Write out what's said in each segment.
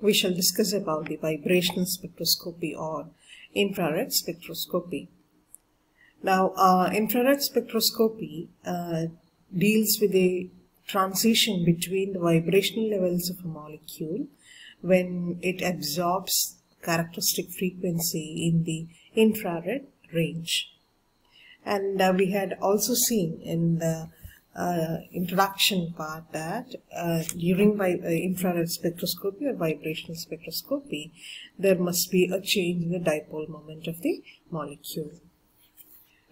we shall discuss about the vibrational spectroscopy or infrared spectroscopy. Now, infrared spectroscopy deals with a transition between the vibrational levels of a molecule when it absorbs characteristic frequency in the infrared range. And we had also seen in the introduction part that during infrared spectroscopy or vibrational spectroscopy, there must be a change in the dipole moment of the molecule.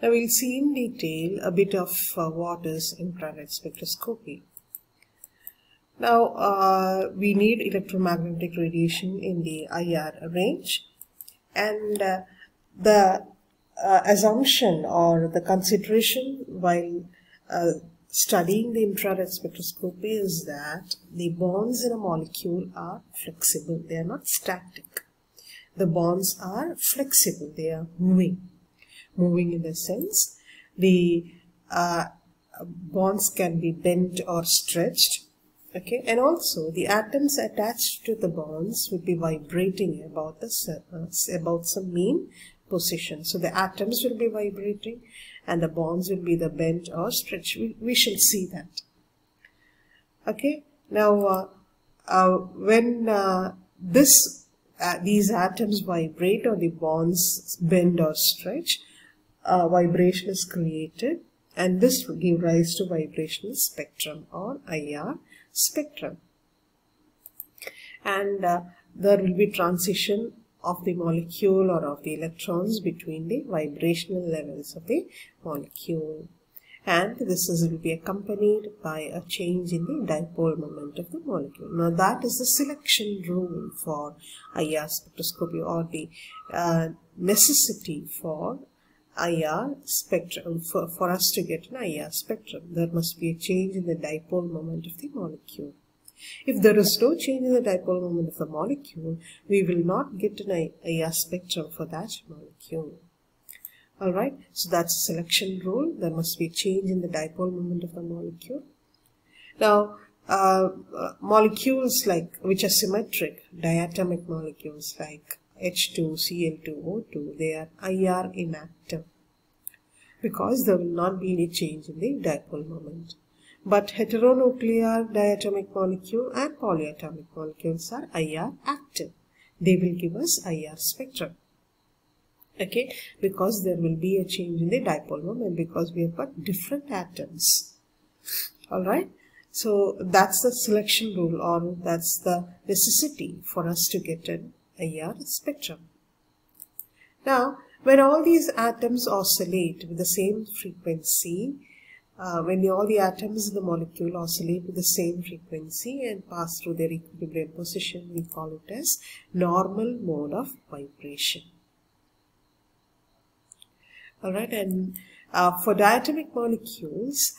Now we'll see in detail a bit of what is infrared spectroscopy. Now we need electromagnetic radiation in the IR range, and the assumption or the consideration while studying the infrared spectroscopy is that the bonds in a molecule are flexible. They are not static. The bonds are flexible. They are moving in the sense the bonds can be bent or stretched. Okay, and also the atoms attached to the bonds will be vibrating about some mean position. So the atoms will be vibrating and the bonds will be the bent or stretched. We shall see that. Okay, now when these atoms vibrate or the bonds bend or stretch, vibration is created, and this will give rise to vibrational spectrum or IR spectrum. And there will be transition of the molecule or of the electrons between the vibrational levels of the molecule, and this will be accompanied by a change in the dipole moment of the molecule. Now that is the selection rule for IR spectroscopy, or the necessity for IR spectrum. For us to get an IR spectrum, there must be a change in the dipole moment of the molecule. If there is no change in the dipole moment of the molecule, we will not get an IR spectrum for that molecule. Alright, so that's a selection rule. There must be a change in the dipole moment of the molecule. Now, molecules which are symmetric, diatomic molecules like H2, Cl2, O2, they are IR inactive because there will not be any change in the dipole moment. But heteronuclear diatomic molecule and polyatomic molecules are IR active. They will give us IR spectrum. Okay, because there will be a change in the dipole moment because we have got different atoms. Alright, so that's the selection rule, or that's the necessity for us to get an IR spectrum. Now, when all these atoms oscillate with the same frequency, when all the atoms in the molecule oscillate with the same frequency and pass through their equilibrium position, we call it as normal mode of vibration. Alright, and for diatomic molecules,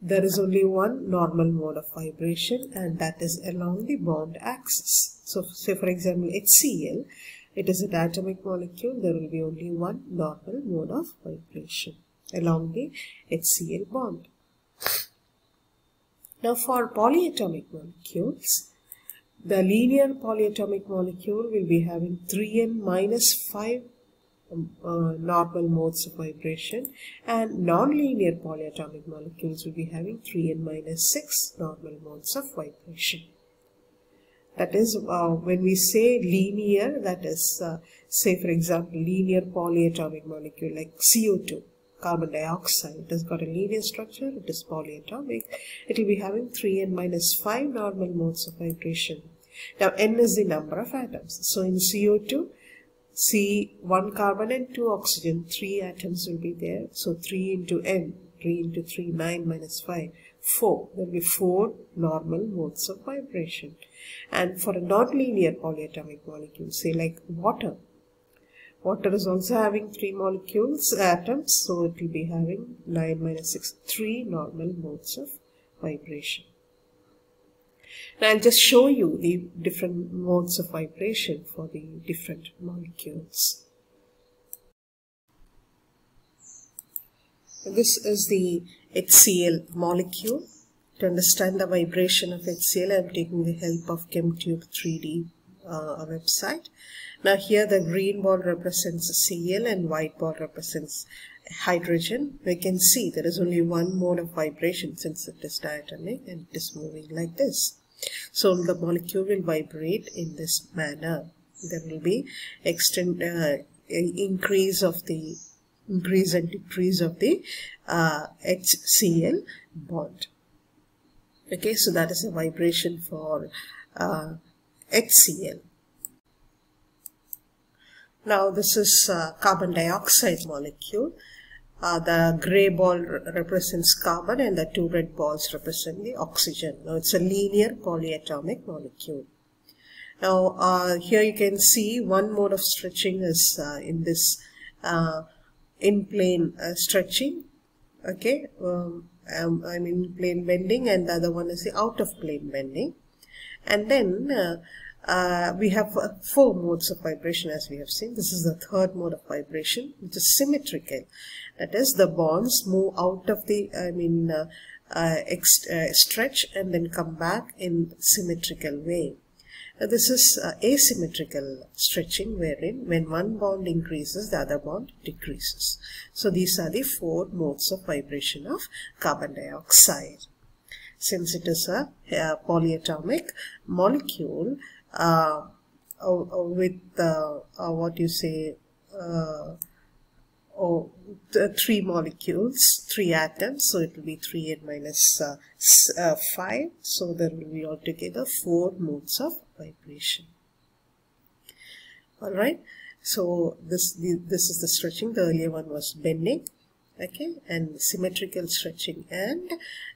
there is only one normal mode of vibration, and that is along the bond axis. So, say for example, HCl, it is a diatomic molecule. There will be only one normal mode of vibration along the HCl bond. Now, for polyatomic molecules, the linear polyatomic molecule will be having 3n minus 5 normal modes of vibration, and non-linear polyatomic molecules will be having 3n minus 6 normal modes of vibration. That is, when we say linear, that is, say for example, linear polyatomic molecule like CO2, carbon dioxide. It has got a linear structure, it is polyatomic. It will be having 3n minus 5 normal modes of vibration. Now, n is the number of atoms. So, in CO2, one carbon and 2 oxygen, 3 atoms will be there. So 3 into n, 3 into 3, 9 minus 5, 4. There will be 4 normal modes of vibration. And for a non-linear polyatomic molecule, say like water, water is also having 3 atoms, so it will be having 9 minus 6, 3 normal modes of vibration. Now I'll just show you the different modes of vibration for the different molecules. This is the HCl molecule. To understand the vibration of HCl, I am taking the help of ChemTube 3D a website. Now here the green ball represents Cl and white ball represents hydrogen. We can see there is only one mode of vibration since it is diatomic and it is moving like this. So the molecule will vibrate in this manner. There will be increase and decrease of the HCl bond. Okay, so that is a vibration for HCl. Now this is carbon dioxide molecule. The gray ball represents carbon and the two red balls represent the oxygen. Now it's a linear polyatomic molecule. Now here you can see one mode of stretching is in this in plane stretching. Okay, I mean plane bending, and the other one is the out of plane bending. And then we have 4 modes of vibration as we have seen. This is the third mode of vibration, which is symmetrical. That is, the bonds move out of the stretch and then come back in symmetrical way. This is asymmetrical stretching, wherein when one bond increases, the other bond decreases. So these are the 4 modes of vibration of carbon dioxide. Since it is a polyatomic molecule with what you say 3 molecules, 3 atoms, so it will be 3n minus 5, so there will be altogether 4 modes of vibration. Alright, so this is the stretching. The earlier one was bending, okay, and symmetrical stretching, and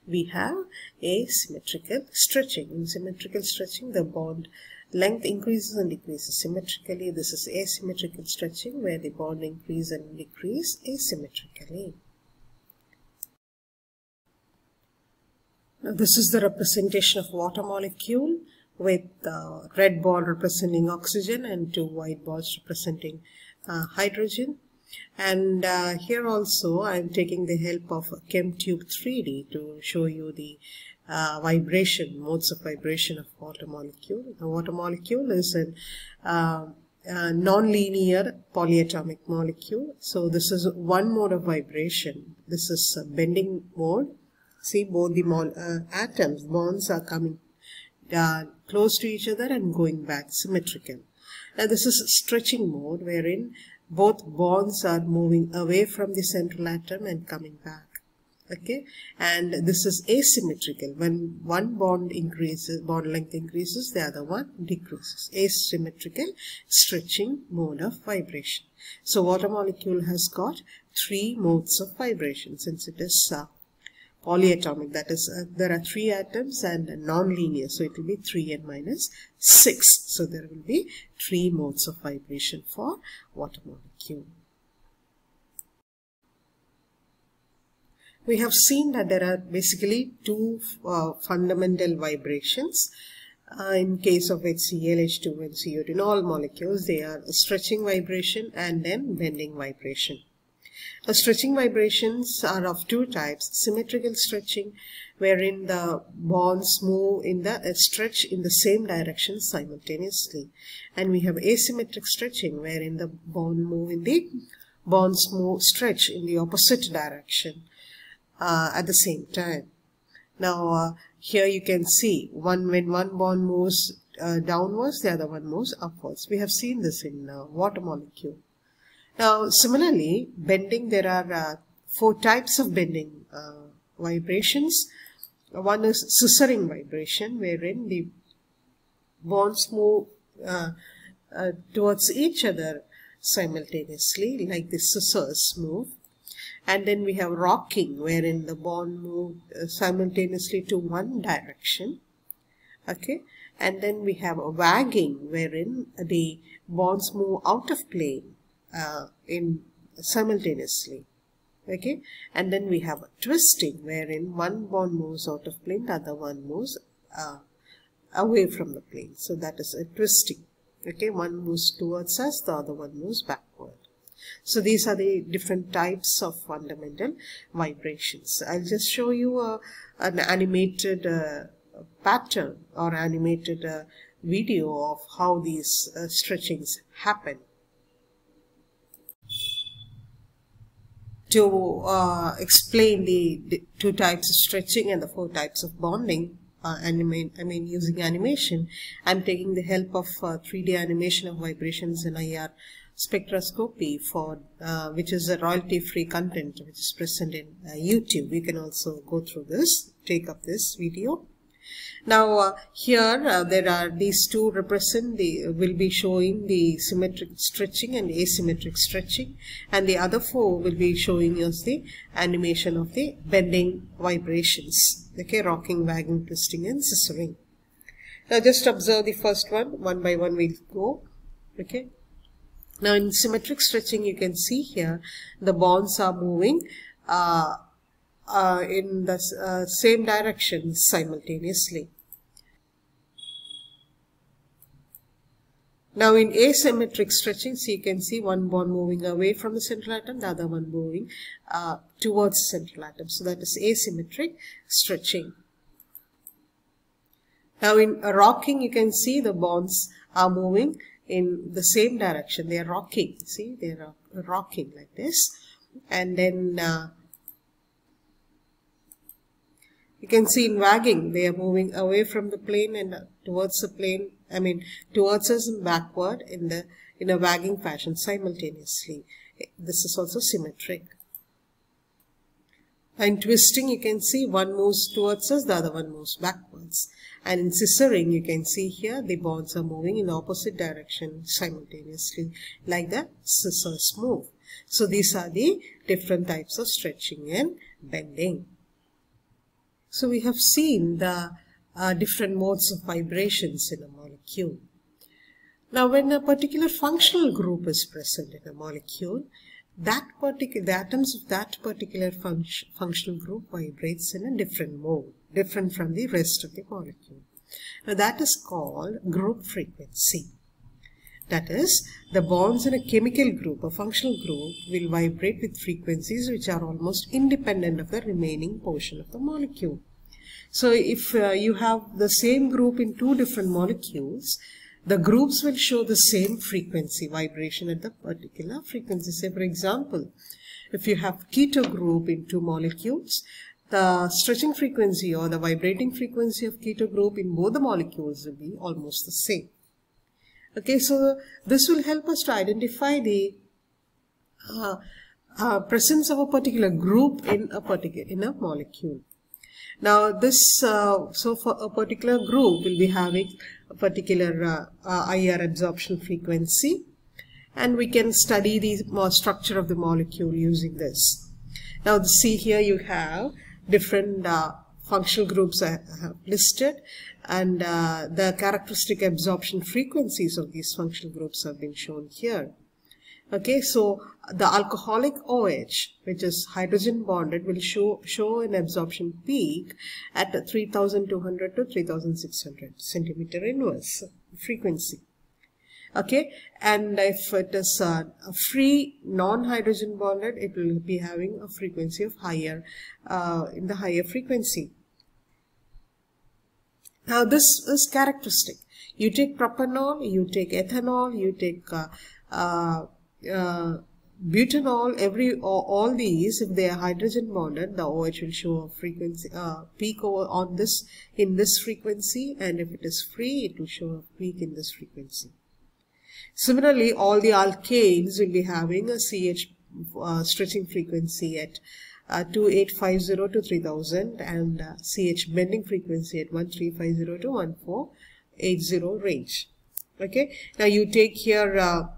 we have asymmetrical stretching. In symmetrical stretching, the bond length increases and decreases symmetrically. This is asymmetrical stretching, where the bond increase and decrease asymmetrically. Now this is the representation of water molecule, with red ball representing oxygen and 2 white balls representing hydrogen. And here also I am taking the help of ChemTube 3D to show you the modes of vibration of water molecule. The water molecule is a non-linear polyatomic molecule. So this is one mode of vibration. This is a bending mode. See, both the atoms, bonds are coming close to each other and going back symmetrical. Now this is stretching mode, wherein both bonds are moving away from the central atom and coming back. Okay, and this is asymmetrical. When one bond increases, bond length increases, the other one decreases. Asymmetrical stretching mode of vibration. So water molecule has got 3 modes of vibration, since it is polyatomic. That is, there are 3 atoms and non-linear, so it will be 3n minus 6. So there will be 3 modes of vibration for water molecule. We have seen that there are basically 2 fundamental vibrations. In case of HCl, H2 and CO2, in all molecules, they are stretching vibration and then bending vibration. Stretching vibrations are of 2 types: symmetrical stretching, wherein the bonds move in the stretch in the same direction simultaneously, and we have asymmetric stretching, wherein the bonds stretch in the opposite direction at the same time. Now here you can see when one bond moves downwards, the other one moves upwards. We have seen this in water molecule. Now similarly, bending, there are 4 types of bending vibrations. One is scissoring vibration, wherein the bonds move towards each other simultaneously, like the scissors move. And then we have rocking, wherein the bond move simultaneously to one direction. Okay, and then we have a wagging, wherein the bonds move out of plane simultaneously. Okay, and then we have a twisting, wherein one bond moves out of plane, the other one moves away from the plane. So that is a twisting. Okay, one moves towards us, the other one moves backward. So these are the different types of fundamental vibrations. I'll just show you an animated pattern or animated video of how these stretchings happen. To explain the 2 types of stretching and the 4 types of bonding, using animation, I'm taking the help of 3D animation of vibrations in IR spectroscopy, for which is a royalty-free content which is present in YouTube. You can also go through this, take up this video. Now here there are these 2 will be showing the symmetric stretching and asymmetric stretching, and the other 4 will be showing us the animation of the bending vibrations, okay, rocking, wagging, twisting and scissoring. Now just observe the first one by one we'll go, okay. Now in symmetric stretching you can see here the bonds are moving in the same direction simultaneously. Now in asymmetric stretching, so you can see one bond moving away from the central atom, the other one moving towards the central atom. So that is asymmetric stretching. Now in rocking, you can see the bonds are moving in the same direction. They are rocking. See, they are rocking like this. And then you can see in wagging, they are moving away from the plane and towards the plane, towards us and backward in a wagging fashion simultaneously. This is also symmetric. And twisting, you can see one moves towards us, the other one moves backwards. And in scissoring, you can see here the bonds are moving in opposite direction simultaneously, like the scissors move. So these are the different types of stretching and bending. So we have seen the different modes of vibrations in a molecule. Now when a particular functional group is present in a molecule, the atoms of that particular functional group vibrates in a different mode, different from the rest of the molecule. Now that is called group frequency. That is, the bonds in a chemical group, a functional group, will vibrate with frequencies which are almost independent of the remaining portion of the molecule. So if you have the same group in 2 different molecules, the groups will show the same frequency, vibration at the particular frequency. Say for example, if you have keto group in 2 molecules, the stretching frequency or the vibrating frequency of keto group in both the molecules will be almost the same. Okay, so this will help us to identify the presence of a particular group in a molecule. Now this, so for a particular group, we'll be having a particular IR absorption frequency, and we can study the structure of the molecule using this. Now see here you have different functional groups I have listed, and the characteristic absorption frequencies of these functional groups have been shown here. Okay, so the alcoholic OH, which is hydrogen bonded, will show an absorption peak at 3200 to 3600 centimeter inverse frequency. Okay, and if it is a free non-hydrogen bonded, it will be having a frequency of higher, in the higher frequency. Now this is characteristic. You take propanol, you take ethanol, you take butanol, all these, if they are hydrogen bonded, the OH will show a frequency peak on this in this frequency, and if it is free, it will show a peak in this frequency. Similarly, all the alkanes will be having a CH stretching frequency at 2850 to 3000 and CH bending frequency at 1350 to 1480 range. Okay, now you take here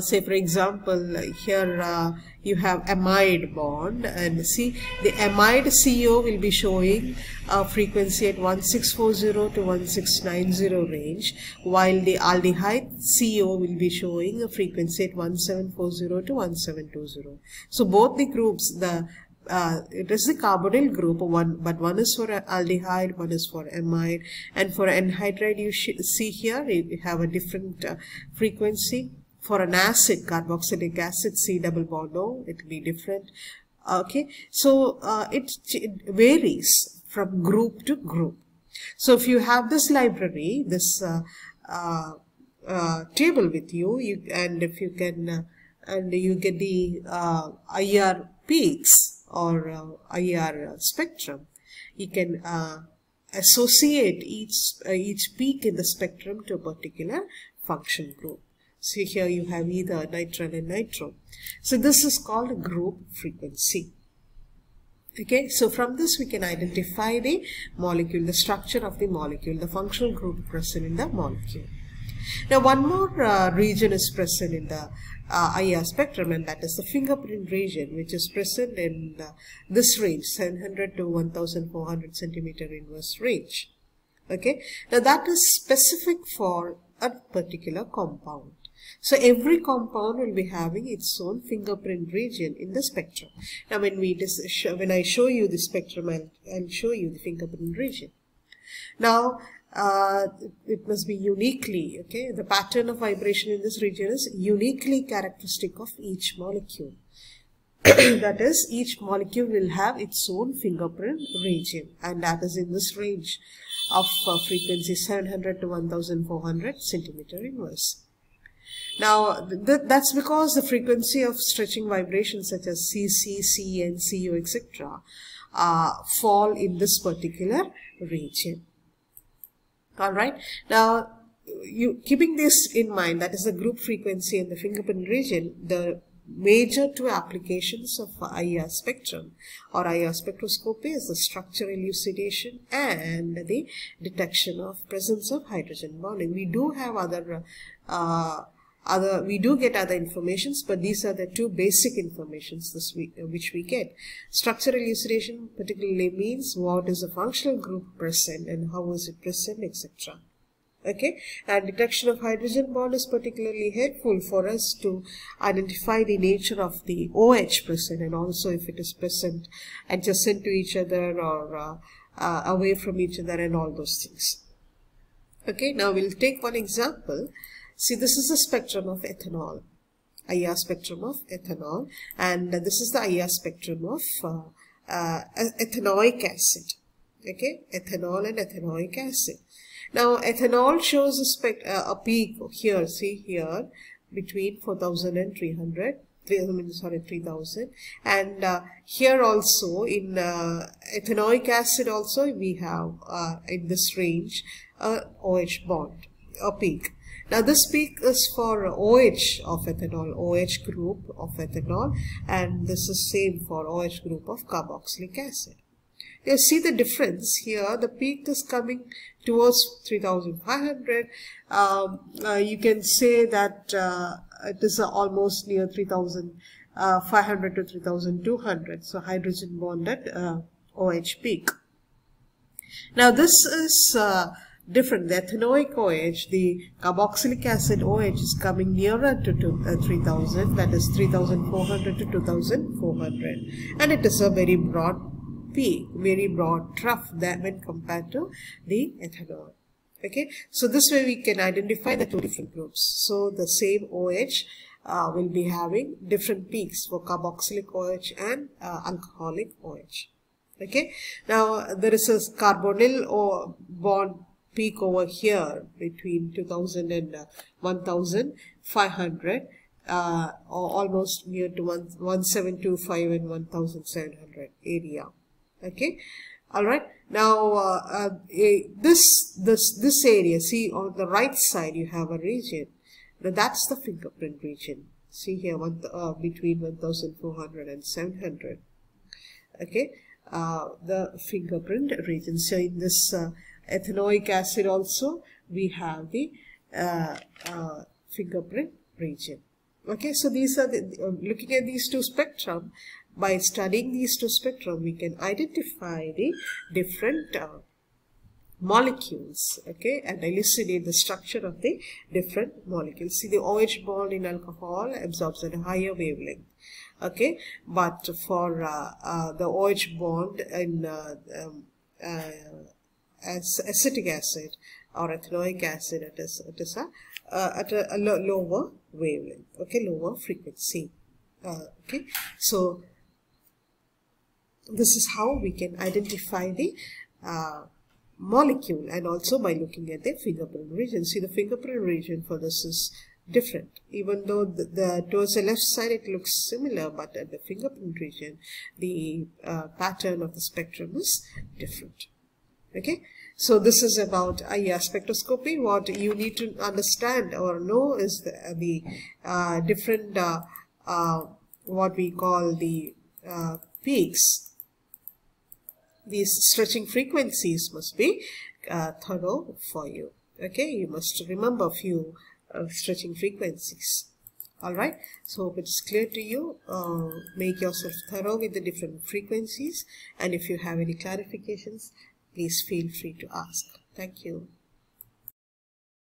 say for example here you have amide bond, and see the amide CO will be showing a frequency at 1640 to 1690 range, while the aldehyde CO will be showing a frequency at 1740 to 1720. So both the groups, it is the carbonyl group, but one is for aldehyde, one is for amide, and for anhydride you see here you have a different frequency. For an acid, carboxylic acid, C double bond O, it will be different. Okay, so it varies from group to group. So if you have this library, this table with you, and if you can and you get the IR peaks or IR spectrum, you can associate each peak in the spectrum to a particular function group. So here you have either nitrile and nitro. So this is called a group frequency. Okay, so from this we can identify the molecule, the structure of the molecule, the functional group present in the molecule. Now one more region is present in the IR spectrum, and that is the fingerprint region, which is present in this range, 700 to 1400 centimeter inverse range. Okay, now that is specific for a particular compound. So every compound will be having its own fingerprint region in the spectrum. Now when I show you the spectrum, I'll show you the fingerprint region. Now it must be uniquely, okay, the pattern of vibration in this region is uniquely characteristic of each molecule. That is, each molecule will have its own fingerprint region, and that is in this range of frequency 700 to 1400 centimeter inverse. Now that's because the frequency of stretching vibrations such as CC, CN, CU, etc. fall in this particular region. Alright, now keeping this in mind, that is the group frequency and the fingerprint region, the major two applications of IR spectrum or IR spectroscopy is the structure elucidation and the detection of presence of hydrogen bonding. We do have we do get other informations, but these are the two basic informations which we get. Structure elucidation particularly means what is the functional group present and how is it present, etc. Okay, and detection of hydrogen bond is particularly helpful for us to identify the nature of the OH present, and also if it is present adjacent to each other or away from each other and all those things. Okay, now we'll take one example. See, this is the spectrum of ethanol, IR spectrum of ethanol, and this is the IR spectrum of ethanoic acid. Okay, ethanol and ethanoic acid. Now, ethanol shows a peak here, see here, between 4000 and 3000, and here also in ethanoic acid also we have in this range a OH bond, a peak. Now this peak is for OH of ethanol, OH group of ethanol, and this is same for OH group of carboxylic acid. You see the difference here. The peak is coming towards 3500. You can say that it is almost near 3500 to 3200. So hydrogen bonded OH peak. Now this is different. The ethanoic OH, the carboxylic acid OH is coming nearer to 3000, that is 3400 to 2400, and it is a very broad peak, very broad trough that when compared to the ethanol. Okay, so this way we can identify the two different groups. So the same OH will be having different peaks for carboxylic OH and alcoholic OH. Okay, now there is a carbonyl bond peak over here between 2000 and 1500, or almost near to 1725 and 1700 area. Okay, all right. Now this area, see on the right side you have a region. Now that's the fingerprint region. See here, between 1400 and 700. Okay, the fingerprint region. So in this ethanoic acid also we have the fingerprint region. Okay, so these are the looking at these two spectrum. By studying these two spectrum, we can identify the different molecules, okay, and elucidate the structure of the different molecules. See, the OH bond in alcohol absorbs at a higher wavelength, okay, but for the OH bond in acetic acid or ethanoic acid, it is at a lower wavelength, okay, lower frequency. Okay, so this is how we can identify the molecule, and also by looking at the fingerprint region. See, the fingerprint region for this is different. Even though towards the left side it looks similar, but at the fingerprint region the pattern of the spectrum is different. Okay, so this is about spectroscopy. What you need to understand or know is the different what we call the peaks. These stretching frequencies must be thorough for you. Okay, you must remember a few stretching frequencies. Alright, so hope it's clear to you. Make yourself thorough with the different frequencies, and if you have any clarifications, please feel free to ask. Thank you.